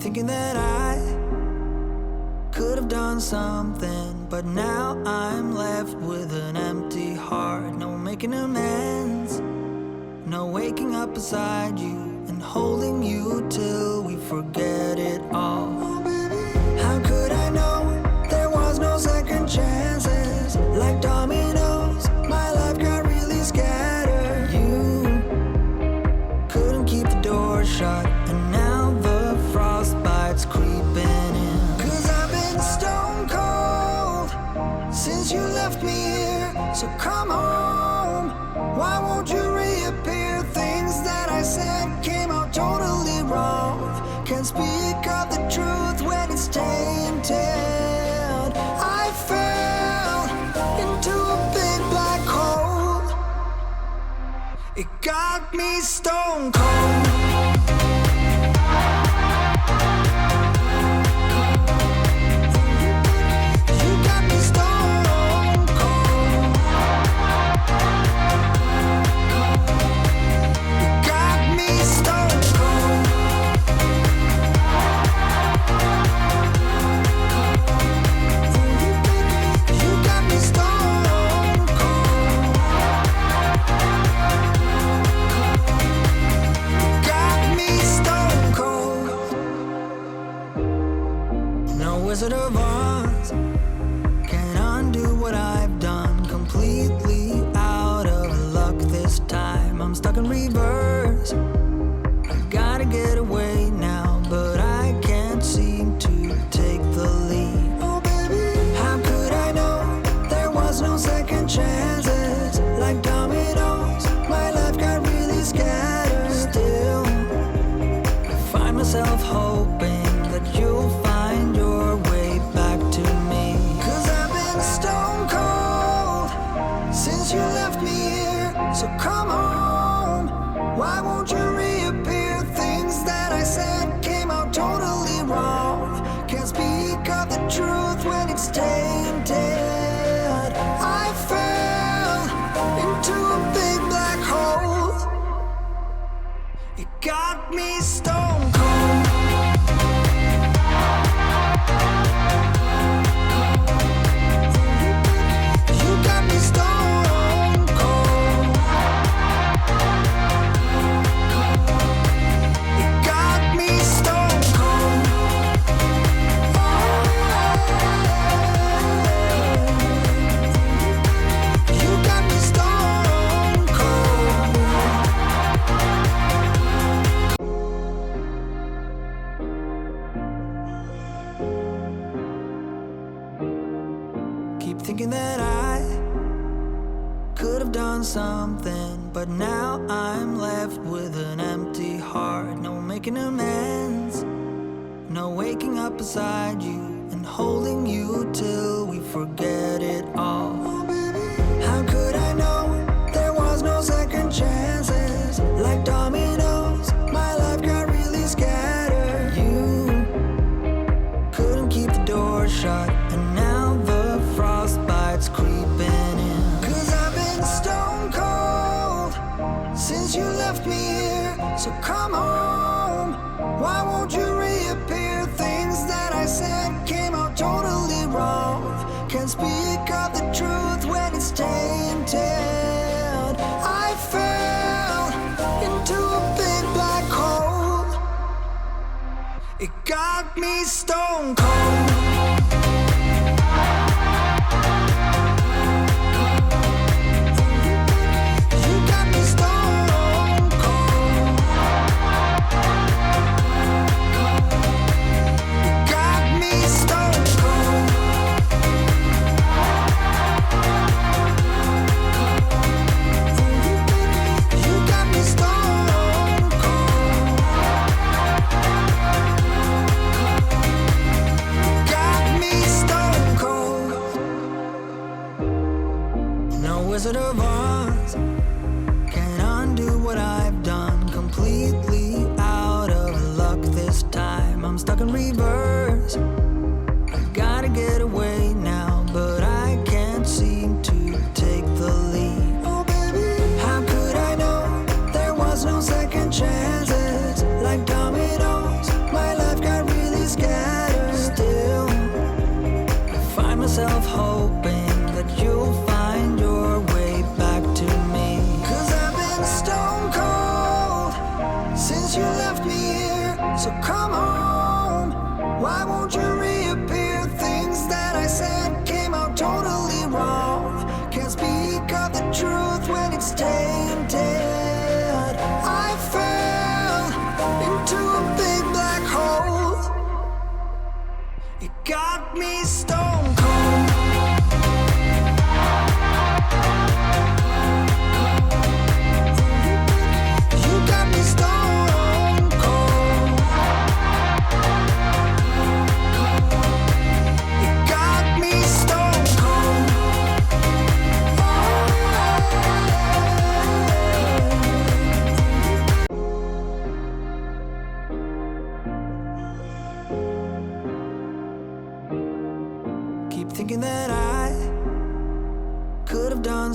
thinking that I could have done something, but now I'm left with an empty heart. No making amends, no waking up beside you and holding you till we forget it all. How could I know there was no second chances? Like dominoes, my life got really scattered. You couldn't keep the door shut, and now the frostbite's creeping in. 'Cause I've been stone cold since you left me here. So come home, why won't you reappear? Things that I said came out totally wrong. Can't speak of the truth when it's tainted. I fell into a big black hole. It got me stone cold. Wizard of Oz can't undo what I've done. Completely out of luck this time. I'm stuck in reverse. I gotta get away now, but I can't seem to take the lead. Oh baby, how could I know there was no second chances? Like dominoes, my life got really scattered. Still, I find myself hoping that you'll find your way back to me. 'Cause I've been stone cold since you left me here. So come home, why won't you reappear? Things that I said came out totally wrong. Can't speak of the truth when it's tainted. I fell into a big black hole. It got me stone cold. Thinking that I could have done something, but now I'm left with an empty heart. No making amends, no waking up beside you and holding you till we forget it all. How could I know there was no second chances? Like dominoes, my life got really scattered. You couldn't keep the door shut, and now the frostbite's creeping in. 'Cause I've been stone cold since you left me here. So come home, why won't you reappear? Things that I said came out totally wrong. Can't speak of the truth when it's tainted. I fell into a big black hole. It got me stone cold.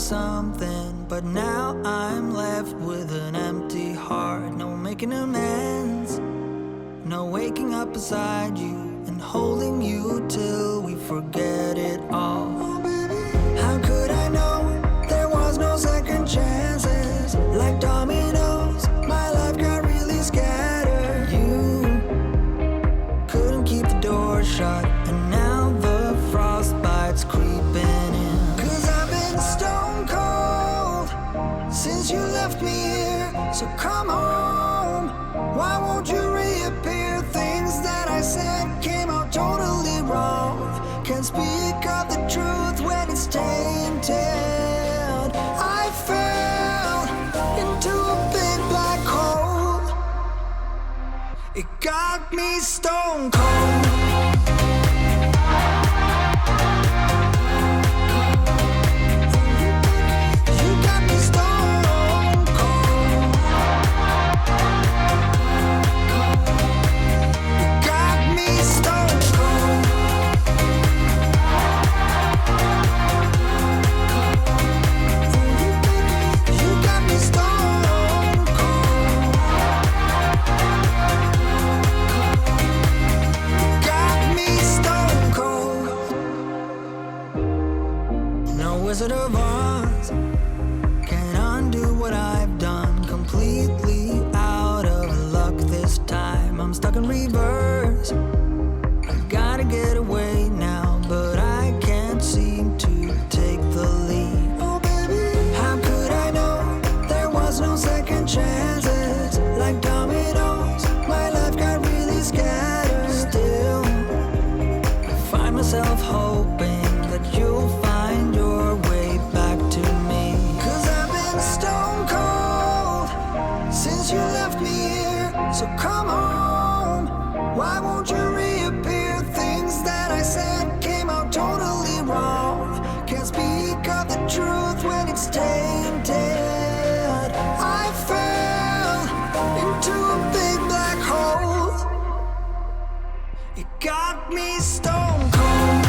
something, but now I'm left with an empty heart. No making amends, no waking up beside you and holding you till we forget it all. How could I know there was no second chances? Like dominoes, my life got really scattered. You couldn't keep the door shut, and now the frostbite's creeping in. 'Cause I've been stone cold since you left me here. So come home, why won't you reappear? Things that I said came out totally wrong. Can't speak of the truth when it's tainted. I fell into a big black hole. It got me stone cold. You got me stone cold. You got me stone cold. You got me stone cold. Got me stone cold. No Wizard of Oz can undo what I've done. Completely out of luck this time. I'm stuck in reverse. I gotta get away now, but I can't seem to take the lead. Oh baby, how could I know there was no second chances? Like dominoes, my life got really scattered. Still, I find myself hoping that you'll find your way back to me. 'Cause I've been stone cold since you left me here. So come home, why won't you reappear? Things that I said came out totally wrong. Can't speak of the truth when it's tainted. I fell into a big black hole. It got me stone cold.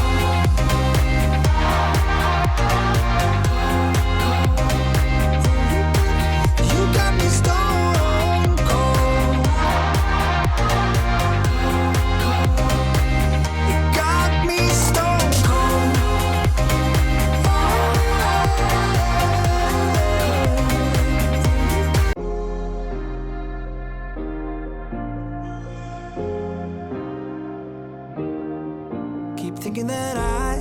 You got me stone cold. You got me stone cold. Keep thinking that I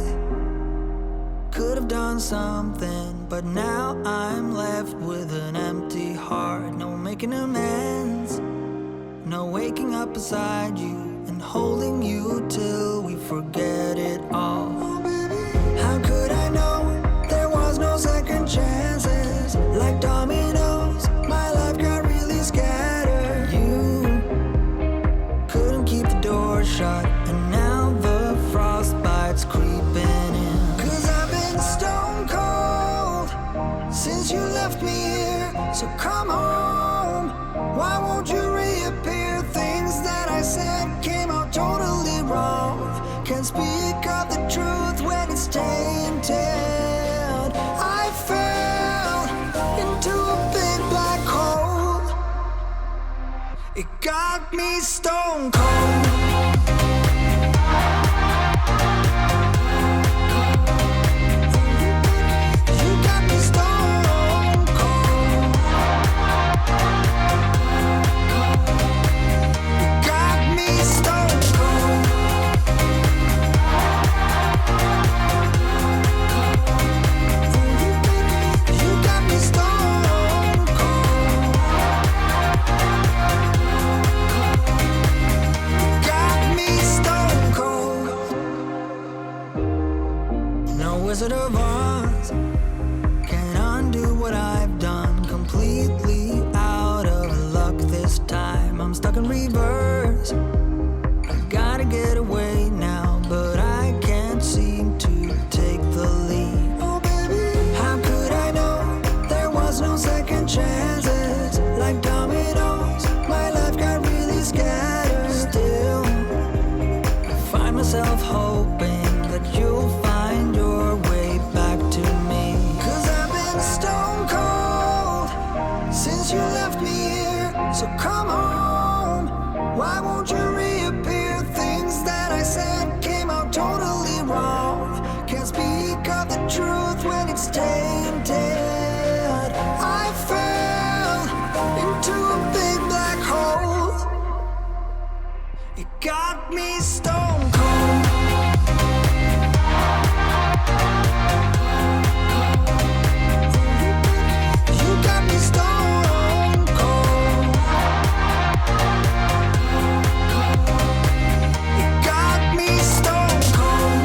could have done something, but now I'm left with an empty heart. No making amends, no waking up beside you and holding you till we forget it all. How could I know there was no second chances? Like dominoes, my life got really scattered. You couldn't keep the door shut, and now the frostbite's creeping in. 'Cause I've been stone cold since you left me here. So come home, why won't you reappear? Things that I said came out totally wrong. Can't speak of the truth when it's tainted. I fell into a big black hole. It got me stone cold. You got me stone cold. You got me stone cold. You got me stone cold. Got me stone cold. No Wizard of Oz can undo what I've done. Completely out of luck this time. I'm stuck in reverse. I gotta get away now, but I can't seem to take the lead. Oh baby, how could I know there was no second chances? Like dominoes, my life got really scattered. Still, I find myself hoping that you'll find your way back to me. 'Cause I've been since you left me here. So come home, why won't you reappear? Things that I said came out totally wrong. Can't speak of the truth when it's tainted. I fell into a big black hole. It got me stone cold. You got me stone cold. It got me stone cold.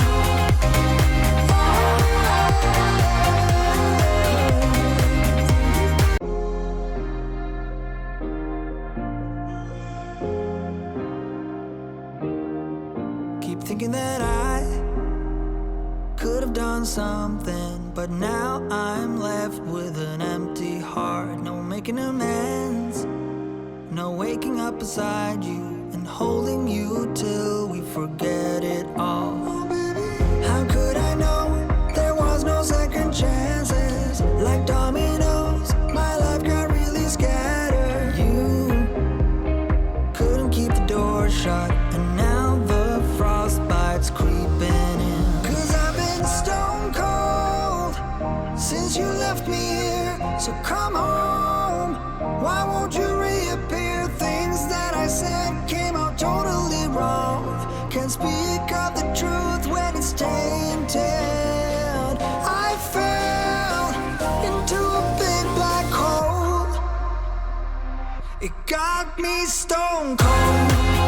Keep thinking that I could have done something, but now I'm left with an empty heart. No making amends, no waking up beside you and holding you till we forget it all. How could I know there was no second chances? Like dominoes, my life got really scattered. You couldn't keep the door shut, and now the frostbite's creeping in. 'Cause I've been stone cold since you left me here. So come home, why won't you reappear? Things that I said came out totally wrong. Can't speak of the truth when it's tainted. I fell into a big black hole. It got me stone cold.